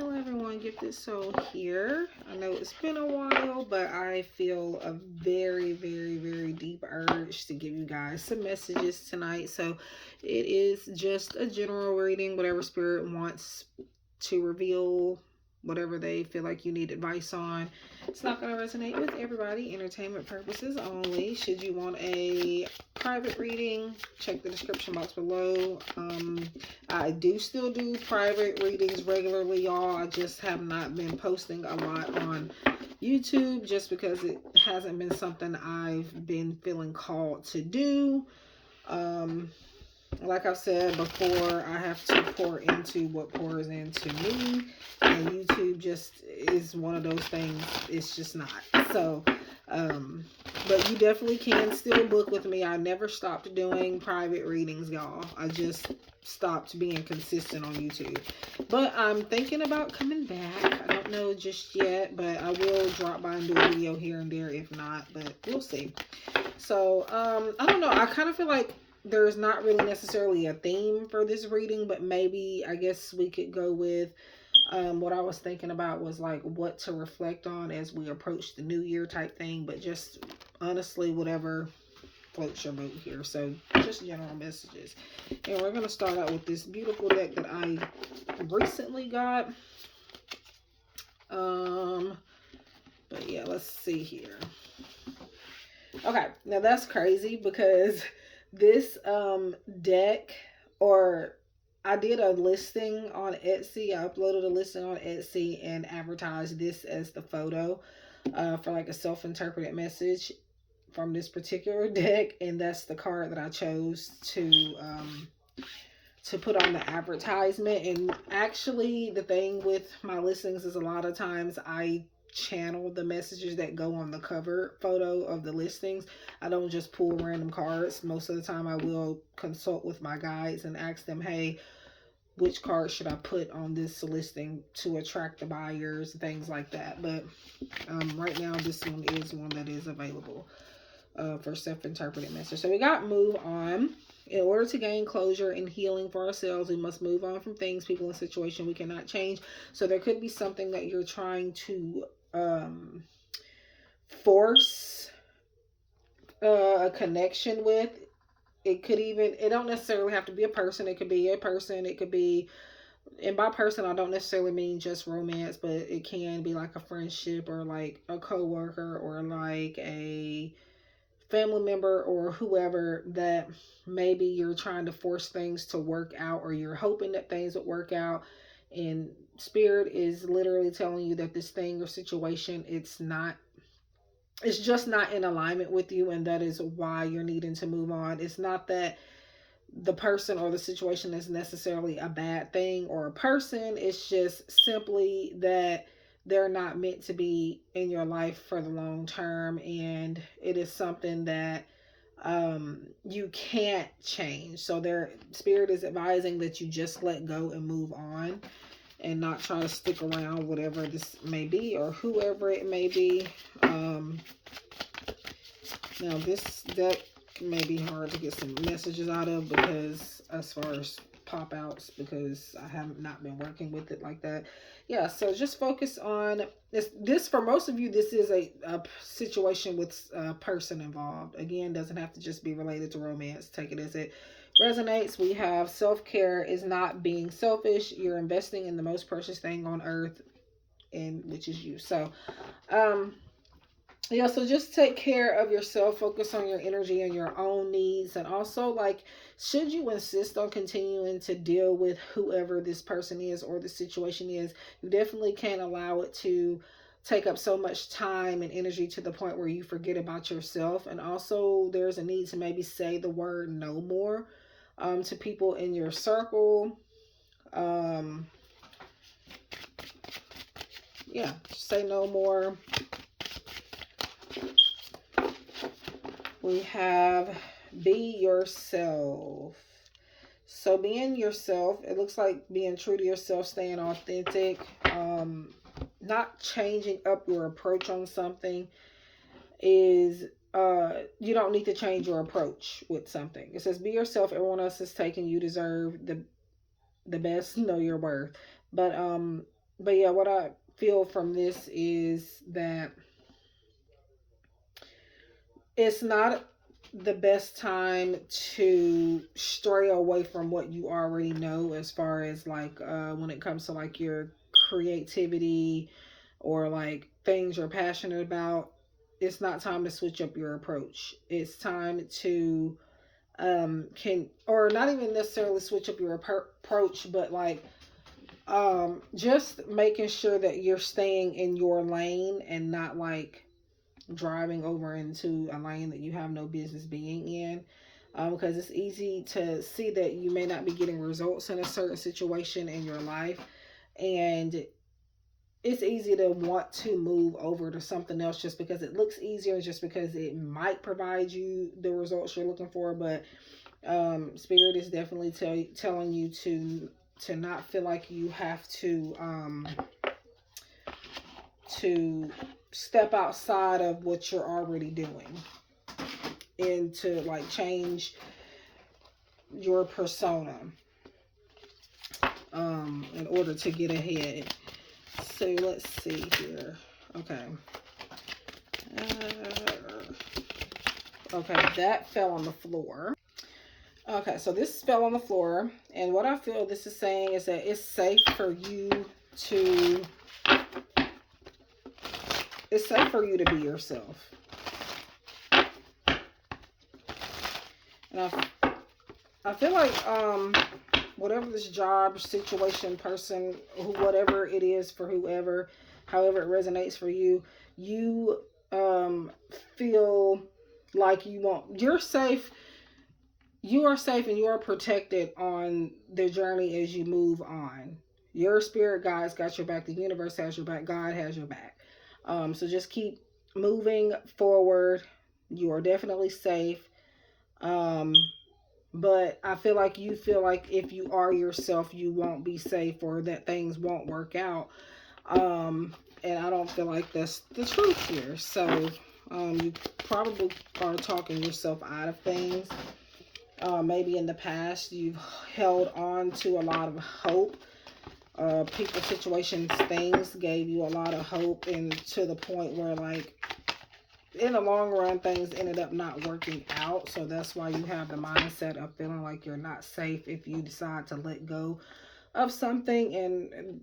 Hello everyone, Gifted Soul here. I know it's been a while, but I feel a very deep urge to give you guys some messages tonight. So it is just a general reading, whatever spirit wants to reveal, whatever they feel like you need advice on. It's not going to resonate with everybody, entertainment purposes only. Should you want a private reading, check the description box below. I do still do private readings regularly, y'all. I just have not been posting a lot on YouTube just because it hasn't been something I've been feeling called to do. Like I've said before, I have to pour into what pours into me, and YouTube just is one of those things. It's just not. So, but you definitely can still book with me. I never stopped doing private readings, y'all. I just stopped being consistent on YouTube. But I'm thinking about coming back. I don't know just yet, but I will drop by and do a video here and there if not, but we'll see. So, I don't know. I kind of feel like there's not really necessarily a theme for this reading, but maybe I guess we could go with what I was thinking about was like what to reflect on as we approach the new year type thing, but just honestly whatever floats your boat here. So just general messages. And we're going to start out with this beautiful deck that I recently got. But yeah, let's see here. Okay, now that's crazy because this deck, or I did a listing on Etsy. I uploaded a listing on Etsy and advertised this as the photo for like a self-interpreted message from this particular deck, and that's the card that I chose to put on the advertisement. And actually the thing with my listings is a lot of times I channel the messages that go on the cover photo of the listings. I don't just pull random cards. Most of the time I will consult with my guides and ask them, hey, which card should I put on this listing to attract the buyers, things like that. But right now this one is one that is available for self-interpreted message. So we got move on. In order to gain closure and healing for ourselves, we must move on from things, people, and situations we cannot change. So there could be something that you're trying to force a connection with. It could even, it don't necessarily have to be a person. It could be a person. It could be, and by person, I don't necessarily mean just romance, but it can be like a friendship or like a coworker or like a family member or whoever that maybe you're trying to force things to work out, or you're hoping that things would work out, and spirit is literally telling you that this thing or situation, it's just not in alignment with you, and that is why you're needing to move on. It's not that the person or the situation is necessarily a bad thing or a person. It's just simply that they're not meant to be in your life for the long term, and it is something that you can't change. So their spirit is advising that you just let go and move on and not try to stick around, whatever this may be or whoever it may be. Now this deck may be hard to get some messages out of, because as far as pop outs, because I have not been working with it like that. Yeah, so just focus on this for most of you. This is a situation with a person involved. Again, doesn't have to just be related to romance. Take it as it resonates. We have self-care is not being selfish. You're investing in the most precious thing on earth, and which is you. So yeah, so just take care of yourself, focus on your energy and your own needs. And also, like, should you insist on continuing to deal with whoever this person is or the situation is, you definitely can't allow it to take up so much time and energy to the point where you forget about yourself. And also, there's a need to maybe say the word no more to people in your circle. Yeah, say no more. We have be yourself. So being yourself, it looks like being true to yourself, staying authentic, not changing up your approach on something is, you don't need to change your approach with something. It says be yourself, everyone else is taken, you deserve the best, know your worth. But But yeah, what I feel from this is that it's not the best time to stray away from what you already know, as far as like when it comes to like your creativity or like things you're passionate about. It's not time to switch up your approach. It's time to can or not even necessarily switch up your approach, but like just making sure that you're staying in your lane and not like driving over into a lane that you have no business being in. Because it's easy to see that you may not be getting results in a certain situation in your life, and it's easy to want to move over to something else just because it looks easier, just because it might provide you the results you're looking for. But spirit is definitely telling you to not feel like you have to step outside of what you're already doing, and to like change your persona in order to get ahead. So let's see here. Okay. Okay, that fell on the floor. Okay, so this fell on the floor, and what I feel this is saying is that to it's safe for you to be yourself. And I feel like whatever this job, situation, person, whatever it is for whoever, however it resonates for you, you feel like you're safe. You are safe and you are protected on the journey as you move on. Your spirit guides got your back. The universe has your back. God has your back. So just keep moving forward. You are definitely safe. Um, but I feel like you feel like if you are yourself, you won't be safe, or that things won't work out. And I don't feel like that's the truth here. So you probably are talking yourself out of things. Maybe in the past you've held on to a lot of hope. People, situations, things gave you a lot of hope, and to the point where like in the long run things ended up not working out. So that's why you have the mindset of feeling like you're not safe if you decide to let go of something. And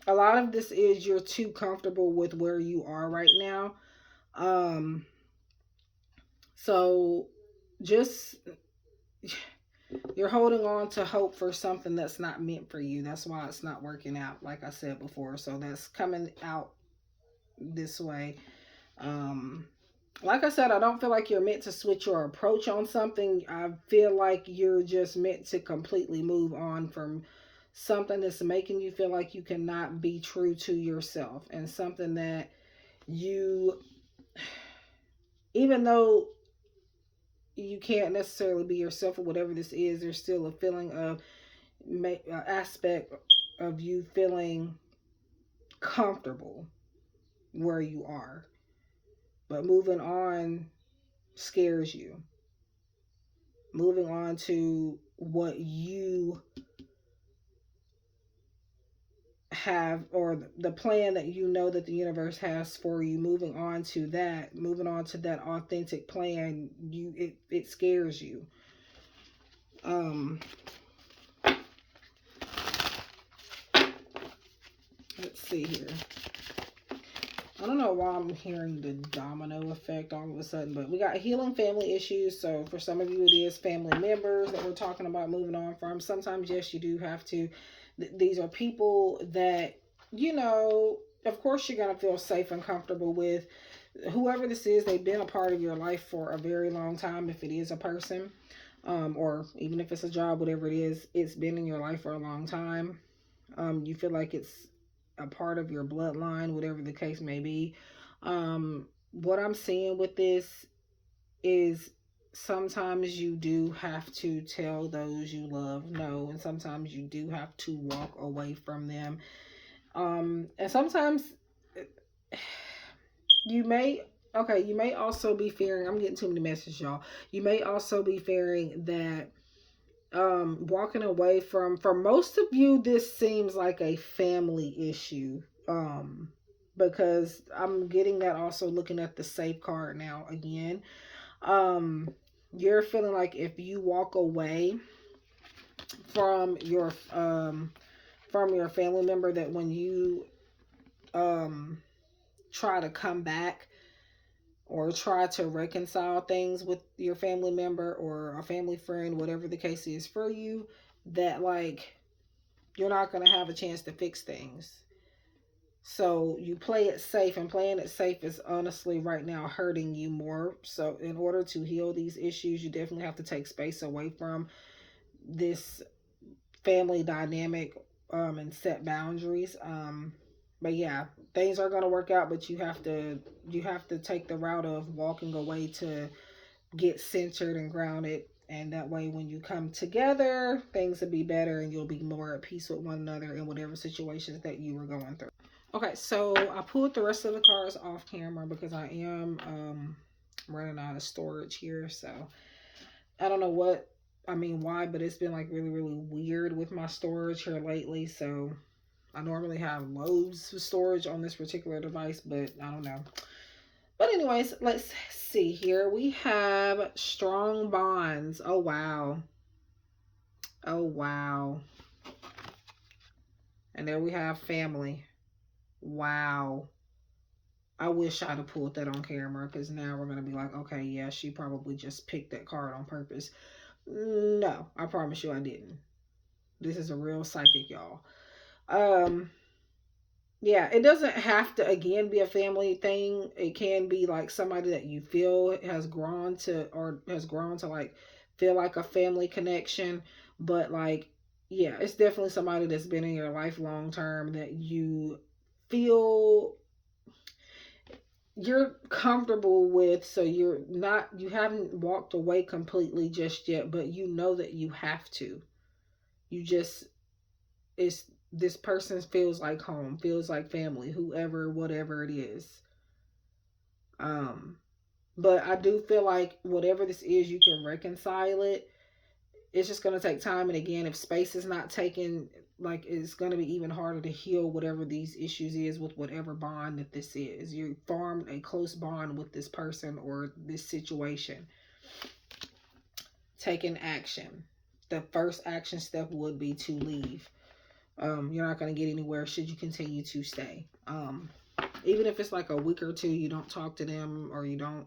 a lot of this is you're too comfortable with where you are right now. um so just you're holding on to hope for something that's not meant for you. That's why it's not working out, like I said before. So that's coming out this way. um like I said, I don't feel like you're meant to switch your approach on something. I feel like you're just meant to completely move on from something that's making you feel like you cannot be true to yourself, and something that you, even though you can't necessarily be yourself or whatever this is, there's still a feeling of aspect of you feeling comfortable where you are, but moving on scares you. Moving on to what you have, or the plan that you know that the universe has for you, moving on to that authentic plan, it scares you. um let's see here. I don't know why I'm hearing the domino effect all of a sudden, but we got healing family issues. So for some of you, it is family members that we're talking about moving on from. Sometimes, yes, you do have to. These are people that, of course, you're going to feel safe and comfortable with. Whoever this is, they've been a part of your life for a very long time, if it is a person, or even if it's a job, whatever it is, it's been in your life for a long time. You feel like it's a part of your bloodline, whatever the case may be. What I'm seeing with this is sometimes you do have to tell those you love no, and sometimes you do have to walk away from them. And sometimes you may, okay, you may also be fearing, I'm getting too many messages, y'all. You may also be fearing that walking away from, for most of you, this seems like a family issue. Because I'm getting that also looking at the safe card now again. Um, you're feeling like if you walk away from your family member, that when you um try to come back or try to reconcile things with your family member or a family friend, whatever the case is for you, that like you're not going to have a chance to fix things. So you play it safe, and playing it safe is honestly right now hurting you more. So in order to heal these issues, you definitely have to take space away from this family dynamic, and set boundaries. But yeah, things are gonna work out, but you have to take the route of walking away to get centered and grounded, and that way when you come together, things will be better and you'll be more at peace with one another in whatever situations that you were going through. Okay, so I pulled the rest of the cards off camera because I am running out of storage here. So I don't know why, but it's been like really, really weird with my storage here lately. So I normally have loads of storage on this particular device, but I don't know. But anyways, let's see here. We have strong bonds. Oh wow. Oh wow. And there we have family. Wow. I wish I'd have pulled that on camera, because now we're going to be like, okay, yeah, she probably just picked that card on purpose. No, I promise you I didn't. This is a real psychic, y'all. Um, yeah, it doesn't have to, again, be a family thing. It can be like somebody that you feel has grown to like feel like a family connection. But like, yeah, it's definitely somebody that's been in your life long term that feel you're comfortable with. So you haven't walked away completely just yet, but you know that you have to. You just, it's, this person feels like home, feels like family, whoever, whatever it is. um but I do feel like whatever this is, you can reconcile it. It's just going to take time, and again, if space is not taken, like, it's going to be even harder to heal whatever these issues is with whatever bond that this is. You formed a close bond with this person or this situation. Taking action, the first action step would be to leave. You're not going to get anywhere should you continue to stay. Even if it's like a week or two, you don't talk to them, or you don't.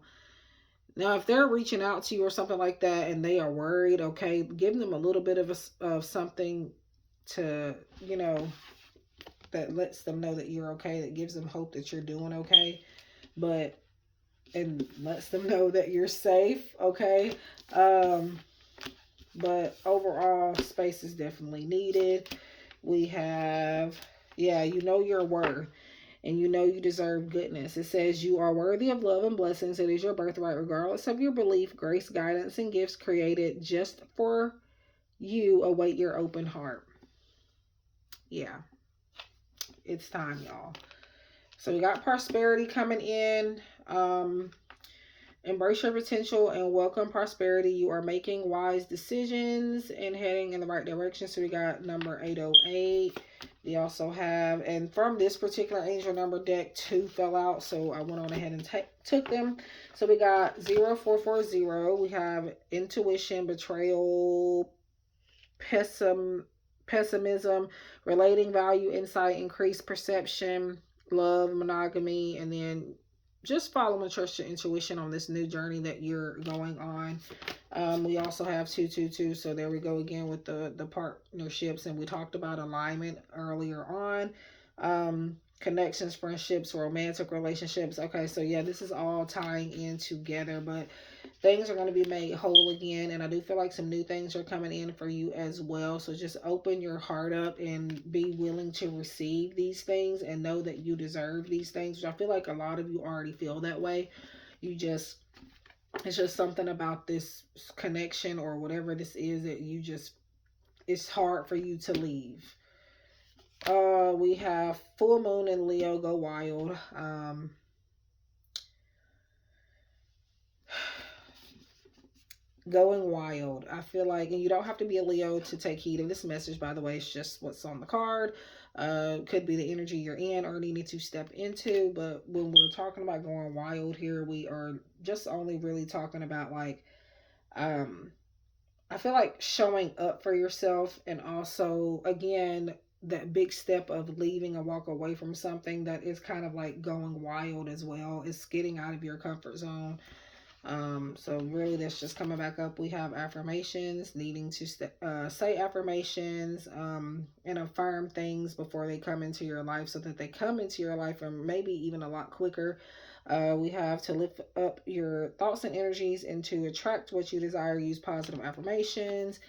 Now, if they're reaching out to you or something like that and they are worried, okay, give them a little bit of something to, that lets them know that you're okay, that gives them hope that you're doing okay, but, and lets them know that you're safe, okay? But overall, space is definitely needed. We have, yeah, you know your worth, and you know you deserve goodness. It says you are worthy of love and blessings. It is your birthright, regardless of your belief. Grace, guidance, and gifts created just for you await your open heart. Yeah, it's time, y'all. So we got prosperity coming in. Embrace your potential and welcome prosperity. You are making wise decisions and heading in the right direction. So we got number 808. We also have, and from this particular angel number deck, 2 fell out, so I went on ahead and took them. So we got 0440. We have intuition, betrayal, pessimism, relating value, insight, increased perception, love, monogamy, and then just follow and trust your intuition on this new journey that you're going on. We also have 222, so there we go again with the partnerships, and we talked about alignment earlier on. Connections, friendships, romantic relationships. Okay, so yeah, this is all tying in together, but things are going to be made whole again, and I do feel like some new things are coming in for you as well. So just open your heart up and be willing to receive these things, and know that you deserve these things, which I feel like a lot of you already feel that way. It's just something about this connection or whatever this is that it's hard for you to leave. We have full moon in Leo, go wild. going wild. I feel like, and you don't have to be a Leo to take heed of this message, by the way. It's just what's on the card. Could be the energy you're in or needing to step into. But when we're talking about going wild here, we are just only really talking about like, um, I feel like showing up for yourself, and also, again, that big step of leaving and walk away from something that is kind of like going wild as well. It's getting out of your comfort zone. So really that's just coming back up. We have affirmations, needing to say affirmations, and affirm things before they come into your life so that they come into your life and maybe even a lot quicker. We have to lift up your thoughts and energies and to attract what you desire, use positive affirmations.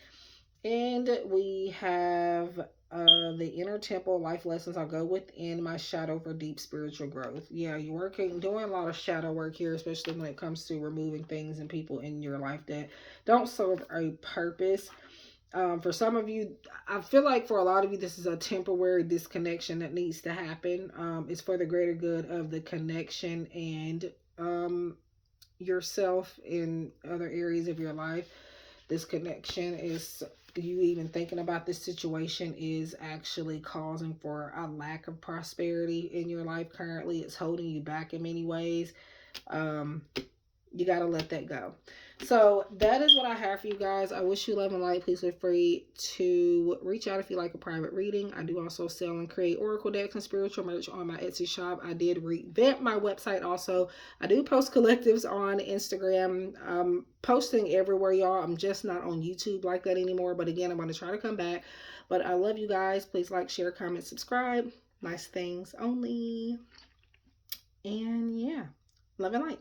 And we have the inner temple life lessons. I'll go within my shadow for deep spiritual growth. Yeah, you're doing a lot of shadow work here, especially when it comes to removing things and people in your life that don't serve a purpose. For some of you, I feel like for a lot of you, this is a temporary disconnection that needs to happen. It's for the greater good of the connection and yourself in other areas of your life. This connection is, you even thinking about this situation is actually causing for a lack of prosperity in your life currently. It's holding you back in many ways. Um, you got to let that go. So that is what I have for you guys. I wish you love and light. Please feel free to reach out if you like a private reading. I do also sell and create oracle decks and spiritual merch on my Etsy shop. I did revamp my website also. I do post collectives on Instagram. Posting everywhere, y'all. I'm just not on YouTube like that anymore, but again, I'm going to try to come back. But I love you guys. Please like, share, comment, subscribe. Nice things only. And yeah, love and light.